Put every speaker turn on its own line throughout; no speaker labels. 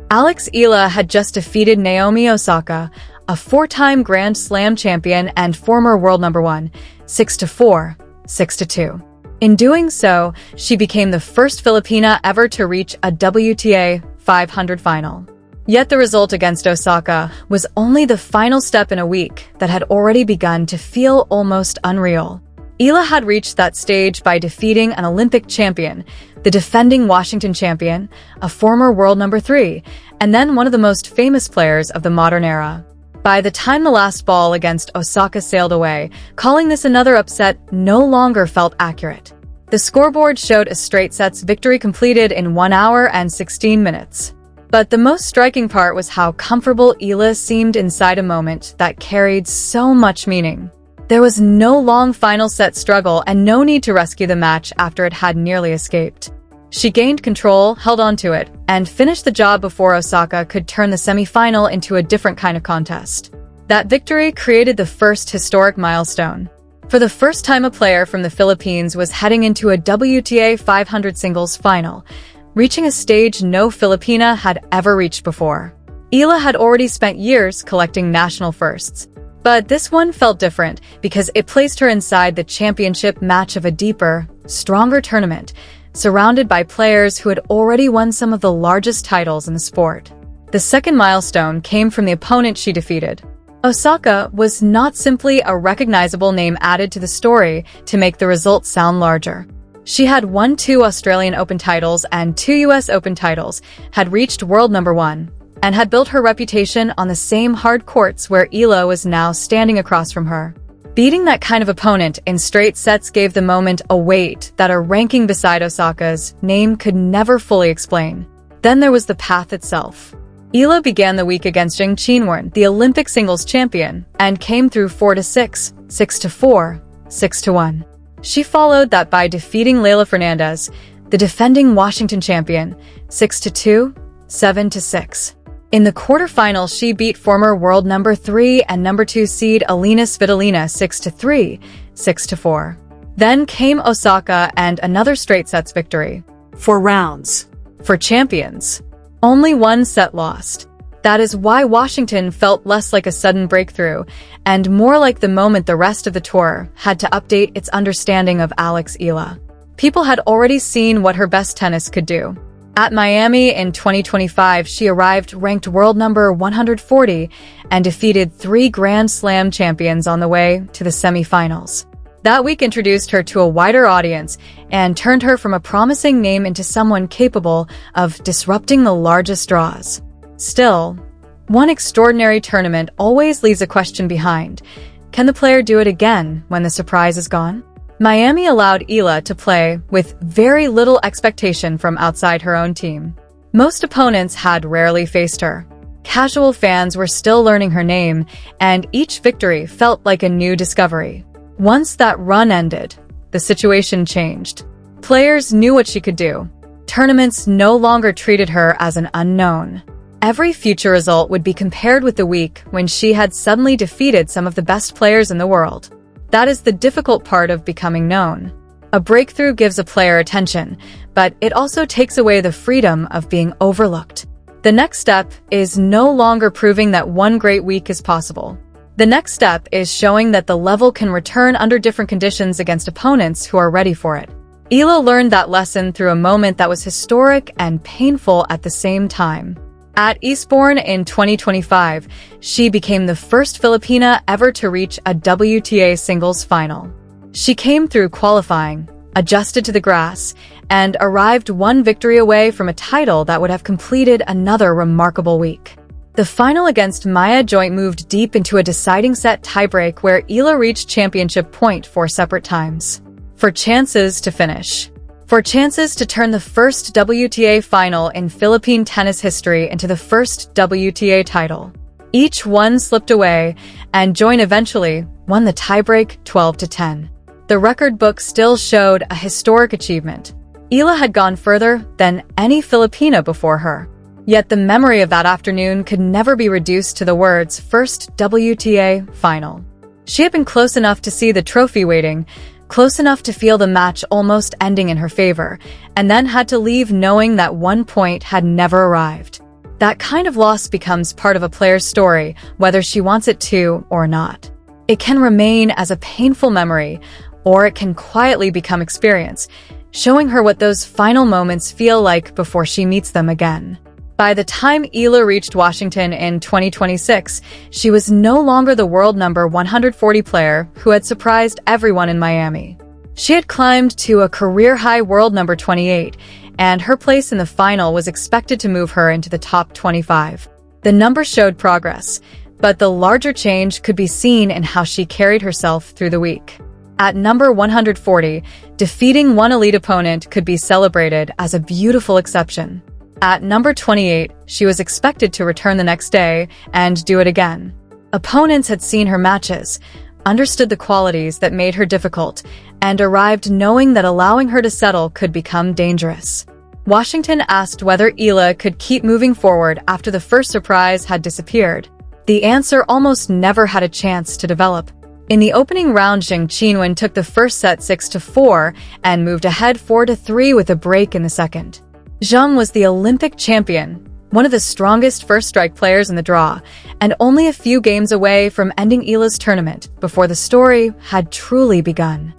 Alex Eala had just defeated Naomi Osaka, a four-time Grand Slam champion and former world number one, 6-4, 6-2. In doing so, she became the first Filipina ever to reach a WTA 500 final. Yet the result against Osaka was only the final step in a week that had already begun to feel almost unreal. Eala had reached that stage by defeating an Olympic champion, the defending Washington champion, a former world number 3, and then one of the most famous players of the modern era. By the time the last ball against Osaka sailed away, calling this another upset no longer felt accurate. The scoreboard showed a straight sets victory completed in 1 hour and 16 minutes. But the most striking part was how comfortable Eala seemed inside a moment that carried so much meaning. There was no long final set struggle and no need to rescue the match after it had nearly escaped. She gained control, held onto it, and finished the job before Osaka could turn the semifinal into a different kind of contest. That victory created the first historic milestone. For the first time, a player from the Philippines was heading into a WTA 500 singles final, reaching a stage no Filipina had ever reached before. Eala had already spent years collecting national firsts, but this one felt different because it placed her inside the championship match of a deeper, stronger tournament, surrounded by players who had already won some of the largest titles in the sport. The second milestone came from the opponent she defeated. Osaka was not simply a recognizable name added to the story to make the results sound larger. She had won 2 Australian Open titles and 2 US Open titles, had reached world number 1, and had built her reputation on the same hard courts where Eala was now standing across from her. Beating that kind of opponent in straight sets gave the moment a weight that a ranking beside Osaka's name could never fully explain. Then there was the path itself. Eala began the week against Zheng Qinwen, the Olympic singles champion, and came through 4-6, 6-4, 6-1. She followed that by defeating Leylah Fernandez, the defending Washington champion, 6-2, 7-6. In the quarterfinal, she beat former world number 3 and number 2 seed Alina Svitolina 6-3, 6-4. Then came Osaka and another straight sets victory.
4 rounds.
For champions, only 1 set lost. That is why Washington felt less like a sudden breakthrough and more like the moment the rest of the tour had to update its understanding of Alex Eala. People had already seen what her best tennis could do. At Miami in 2025, she arrived ranked world number 140 and defeated 3 Grand Slam champions on the way to the semifinals. That week introduced her to a wider audience and turned her from a promising name into someone capable of disrupting the largest draws. Still, one extraordinary tournament always leaves a question behind. Can the player do it again when the surprise is gone? Miami allowed Eala to play with very little expectation from outside her own team. Most opponents had rarely faced her. Casual fans were still learning her name, and each victory felt like a new discovery. Once that run ended, the situation changed. Players knew what she could do. Tournaments no longer treated her as an unknown. Every future result would be compared with the week when she had suddenly defeated some of the best players in the world. That is the difficult part of becoming known. A breakthrough gives a player attention, but it also takes away the freedom of being overlooked. The next step is no longer proving that one great week is possible. The next step is showing that the level can return under different conditions against opponents who are ready for it. Eala learned that lesson through a moment that was historic and painful at the same time. At Eastbourne in 2025, she became the first Filipina ever to reach a WTA singles final. She came through qualifying, adjusted to the grass, and arrived 1 victory away from a title that would have completed another remarkable week. The final against Maya Joint moved deep into a deciding set tiebreak where Eala reached championship point 4 separate times. For chances to finish. For chances to turn the first WTA final in Philippine tennis history into the first WTA title. Each one slipped away, and Joint eventually won the tiebreak 12-10. The record book still showed a historic achievement. Eala had gone further than any Filipina before her. Yet the memory of that afternoon could never be reduced to the words first WTA final. She had been close enough to see the trophy waiting, close enough to feel the match almost ending in her favor, and then had to leave knowing that 1 point had never arrived. That kind of loss becomes part of a player's story, whether she wants it to or not. It can remain as a painful memory, or it can quietly become experience, showing her what those final moments feel like before she meets them again. By the time Eala reached Washington in 2026, she was no longer the world number 140 player who had surprised everyone in Miami. She had climbed to a career-high world number 28, and her place in the final was expected to move her into the top 25. The number showed progress, but the larger change could be seen in how she carried herself through the week. At number 140, defeating one elite opponent could be celebrated as a beautiful exception. At number 28, she was expected to return the next day and do it again. Opponents had seen her matches, understood the qualities that made her difficult, and arrived knowing that allowing her to settle could become dangerous. Washington asked whether Eala could keep moving forward after the first surprise had disappeared. The answer almost never had a chance to develop. In the opening round, Zheng Qinwen took the first set 6-4 and moved ahead 4-3 with a break in the second. Zheng was the Olympic champion, one of the strongest first-strike players in the draw, and only a few games away from ending Eala's tournament before the story had truly begun.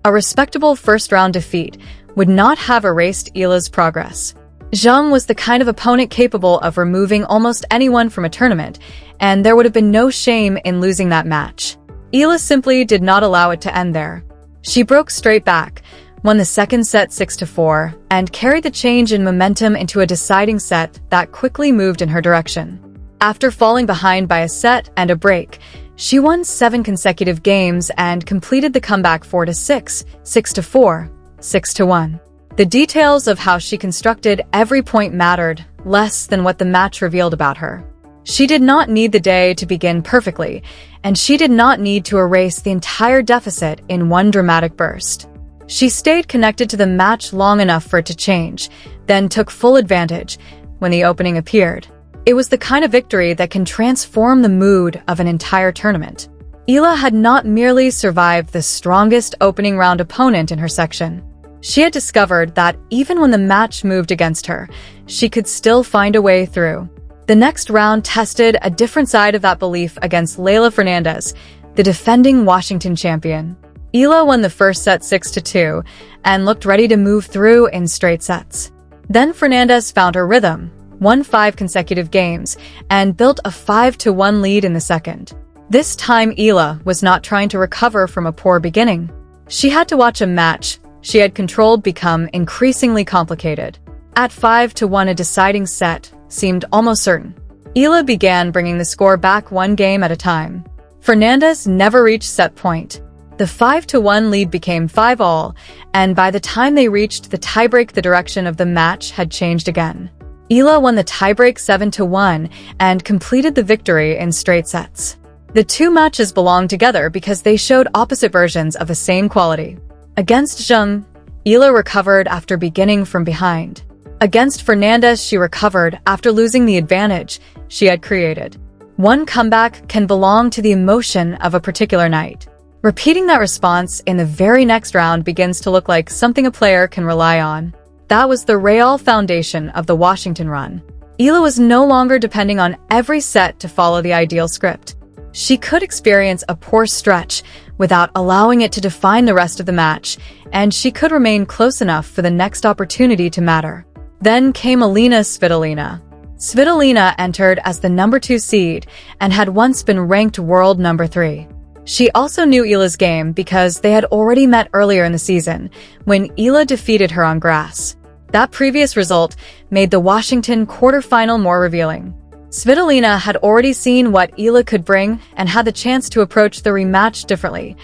A respectable first-round defeat would not have erased Eala's progress. Zheng was the kind of opponent capable of removing almost anyone from a tournament, and there would have been no shame in losing that match. Eala simply did not allow it to end there. She broke straight back, won the second set 6-4, and carried the change in momentum into a deciding set that quickly moved in her direction. After falling behind by a set and a break, she won 7 consecutive games and completed the comeback 4-6, 6-4, 6-1. The details of how she constructed every point mattered less than what the match revealed about her. She did not need the day to begin perfectly, and she did not need to erase the entire deficit in one dramatic burst. She stayed connected to the match long enough for it to change, then took full advantage when the opening appeared. It was the kind of victory that can transform the mood of an entire tournament. Eala had not merely survived the strongest opening round opponent in her section. She had discovered that even when the match moved against her, she could still find a way through. The next round tested a different side of that belief against Leylah Fernandez, the defending Washington champion. Eala won the first set 6-2 and looked ready to move through in straight sets. Then Fernandez found her rhythm, won 5 consecutive games, and built a 5-1 lead in the second. This time Eala was not trying to recover from a poor beginning. She had to watch a match she had controlled become increasingly complicated. At 5-1, a deciding set seemed almost certain. Eala began bringing the score back one game at a time. Fernandez never reached set point. The 5-1 lead became 5-all, and by the time they reached the tiebreak, the direction of the match had changed again. Eala won the tiebreak 7-1 and completed the victory in straight sets. The two matches belonged together because they showed opposite versions of the same quality. Against Zheng, Eala recovered after beginning from behind. Against Fernandez, she recovered after losing the advantage she had created. One comeback can belong to the emotion of a particular night. Repeating that response in the very next round begins to look like something a player can rely on. That was the real foundation of the Washington run. Eala was no longer depending on every set to follow the ideal script. She could experience a poor stretch without allowing it to define the rest of the match, and she could remain close enough for the next opportunity to matter. Then came Alina Svitolina. Svitolina entered as the number 2 seed and had once been ranked world number 3. She also knew Eala's game because they had already met earlier in the season, when Eala defeated her on grass. That previous result made the Washington quarterfinal more revealing. Svitolina had already seen what Eala could bring and had the chance to approach the rematch differently,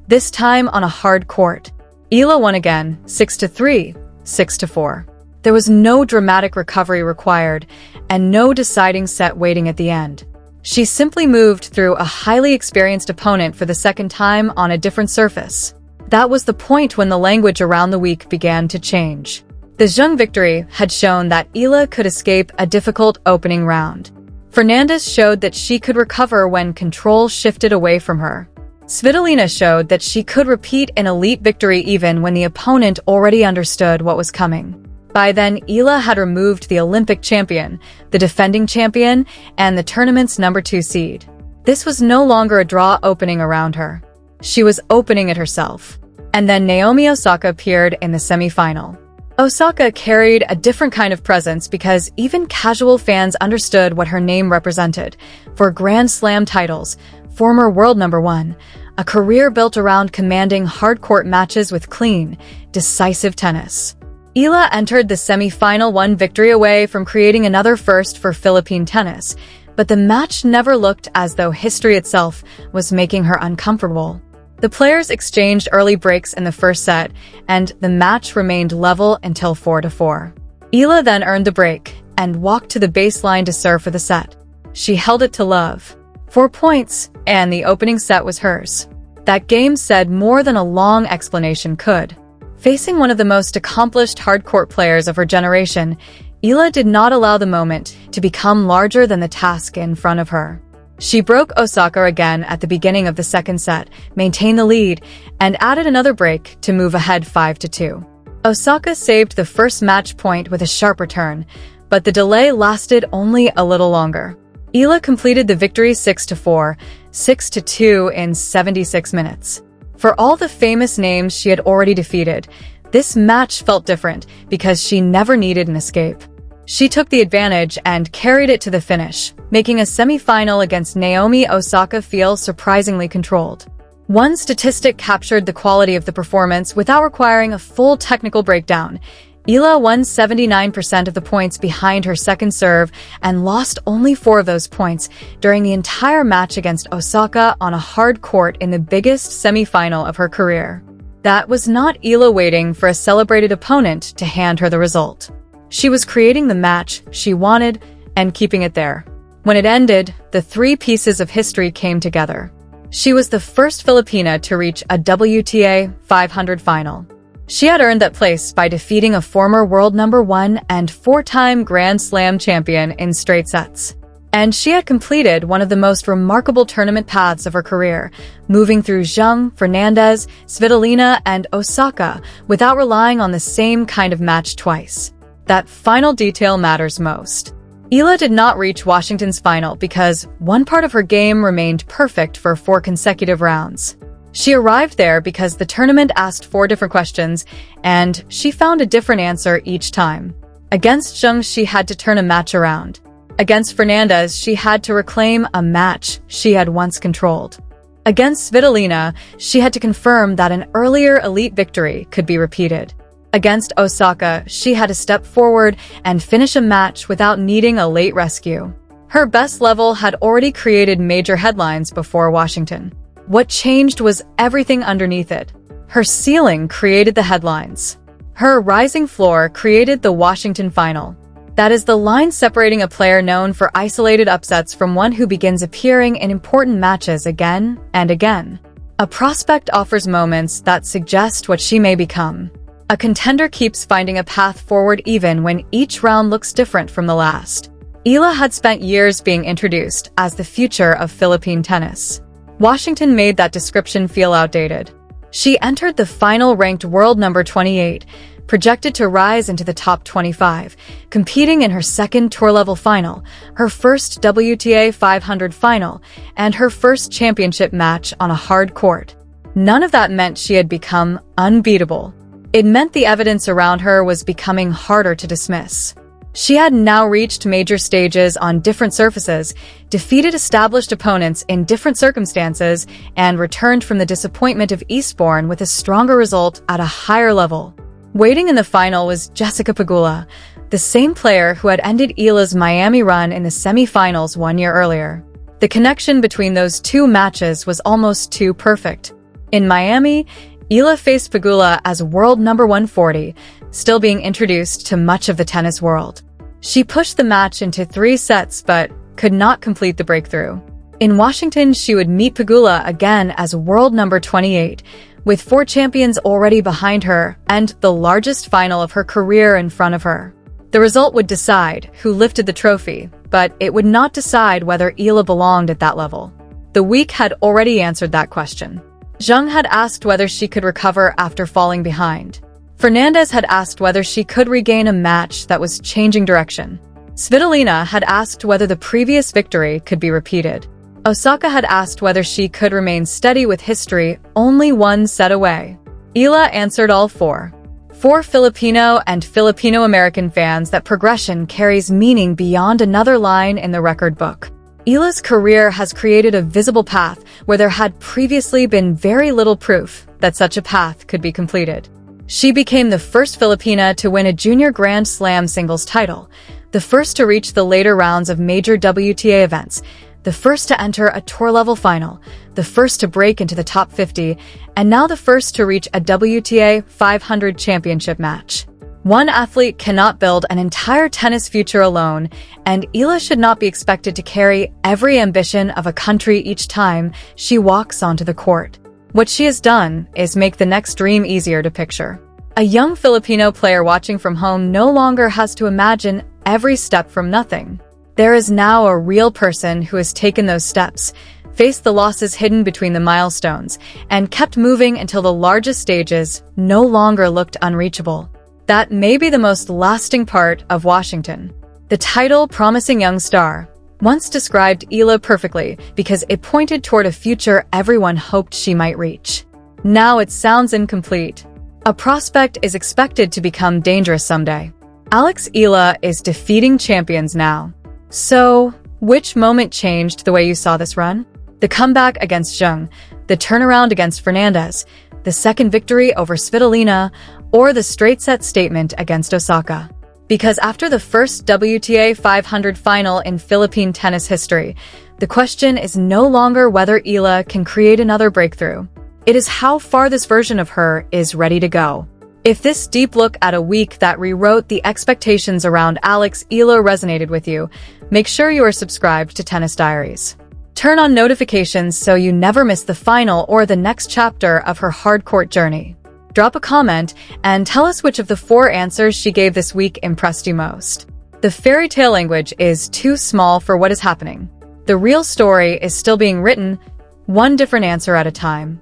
this time on a hard court. Eala won again, 6-3, 6-4. There was no dramatic recovery required, and no deciding set waiting at the end. She simply moved through a highly experienced opponent for the second time on a different surface. That was the point when the language around the week began to change. The Zheng victory had shown that Eala could escape a difficult opening round. Fernandez showed that she could recover when control shifted away from her. Svitolina showed that she could repeat an elite victory even when the opponent already understood what was coming. By then, Eala had removed the Olympic champion, the defending champion, and the tournament's #2 seed. This was no longer a draw opening around her. She was opening it herself. And then Naomi Osaka appeared in the semi-final. Osaka carried a different kind of presence because even casual fans understood what her name represented. For Grand Slam titles, former world #1, a career built around commanding hard-court matches with clean, decisive tennis. Eala entered the semi-final one victory away from creating another first for Philippine tennis, but the match never looked as though history itself was making her uncomfortable. The players exchanged early breaks in the first set, and the match remained level until 4-4. Eala then earned the break and walked to the baseline to serve for the set. She held it to love. 4 points, and the opening set was hers. That game said more than a long explanation could. Facing one of the most accomplished hard-court players of her generation, Eala did not allow the moment to become larger than the task in front of her. She broke Osaka again at the beginning of the second set, maintained the lead, and added another break to move ahead 5-2. Osaka saved the first match point with a sharp return, but the delay lasted only a little longer. Eala completed the victory 6-4, 6-2 in 76 minutes. For all the famous names she had already defeated, this match felt different because she never needed an escape. She took the advantage and carried it to the finish, making a semi-final against Naomi Osaka feel surprisingly controlled. One statistic captured the quality of the performance without requiring a full technical breakdown. Eala won 79% of the points behind her second serve and lost only 4 of those points during the entire match against Osaka on a hard court in the biggest semi-final of her career. That was not Eala waiting for a celebrated opponent to hand her the result. She was creating the match she wanted and keeping it there. When it ended, the 3 pieces of history came together. She was the first Filipina to reach a WTA 500 final. She had earned that place by defeating a former world #1 and 4-time Grand Slam champion in straight sets. And she had completed one of the most remarkable tournament paths of her career, moving through Zheng, Fernandez, Svitolina, and Osaka without relying on the same kind of match twice. That final detail matters most. Eala did not reach Washington's final because one part of her game remained perfect for 4 consecutive rounds. She arrived there because the tournament asked 4 different questions, and she found a different answer each time. Against Zheng, she had to turn a match around. Against Fernandez, she had to reclaim a match she had once controlled. Against Svitolina, she had to confirm that an earlier elite victory could be repeated. Against Osaka, she had to step forward and finish a match without needing a late rescue. Her best level had already created major headlines before Washington. What changed was everything underneath it. Her ceiling created the headlines. Her rising floor created the Washington final. That is the line separating a player known for isolated upsets from one who begins appearing in important matches again and again. A prospect offers moments that suggest what she may become. A contender keeps finding a path forward even when each round looks different from the last. Eala had spent years being introduced as the future of Philippine tennis. Washington made that description feel outdated. She entered the final ranked world #28, projected to rise into the top 25, competing in her second tour-level final, her first WTA 500 final, and her first championship match on a hard court. None of that meant she had become unbeatable. It meant the evidence around her was becoming harder to dismiss. She had now reached major stages on different surfaces, defeated established opponents in different circumstances, and returned from the disappointment of Eastbourne with a stronger result at a higher level. Waiting in the final was Jessica Pegula, the same player who had ended Eala's Miami run in the semi-finals 1 year earlier. The connection between those 2 matches was almost too perfect. In Miami, Eala faced Pegula as world #140, still being introduced to much of the tennis world. She pushed the match into 3 sets but could not complete the breakthrough. In Washington, she would meet Pegula again as world #28, with 4 champions already behind her and the largest final of her career in front of her. The result would decide who lifted the trophy, but it would not decide whether Eala belonged at that level. The week had already answered that question. Zheng had asked whether she could recover after falling behind. Fernandez had asked whether she could regain a match that was changing direction. Svitolina had asked whether the previous victory could be repeated. Osaka had asked whether she could remain steady with history only one set away. Eala answered all four. For Filipino and Filipino-American fans, that progression carries meaning beyond another line in the record book. Eala's career has created a visible path where there had previously been very little proof that such a path could be completed. She became the first Filipina to win a junior Grand Slam singles title, the first to reach the later rounds of major WTA events, the first to enter a tour-level final, the first to break into the top 50, and now the first to reach a WTA 500 championship match. One athlete cannot build an entire tennis future alone, and Eala should not be expected to carry every ambition of a country each time she walks onto the court. What she has done is make the next dream easier to picture. A young Filipino player watching from home no longer has to imagine every step from nothing. There is now a real person who has taken those steps, faced the losses hidden between the milestones, and kept moving until the largest stages no longer looked unreachable. That may be the most lasting part of Washington. The title Promising Young Star once described Eala perfectly because it pointed toward a future everyone hoped she might reach. Now it sounds incomplete. A prospect is expected to become dangerous someday. Alex Eala is defeating champions now. So, which moment changed the way you saw this run? The comeback against Zheng, the turnaround against Fernandez, the second victory over Svitolina, or the straight-set statement against Osaka? Because after the first WTA 500 final in Philippine tennis history, the question is no longer whether Eala can create another breakthrough. It is how far this version of her is ready to go. If this deep look at a week that rewrote the expectations around Alex Eala resonated with you, make sure you are subscribed to Tennis Diaries. Turn on notifications so you never miss the final or the next chapter of her hard-court journey. Drop a comment and tell us which of the 4 answers she gave this week impressed you most. The fairy tale language is too small for what is happening. The real story is still being written, one different answer at a time.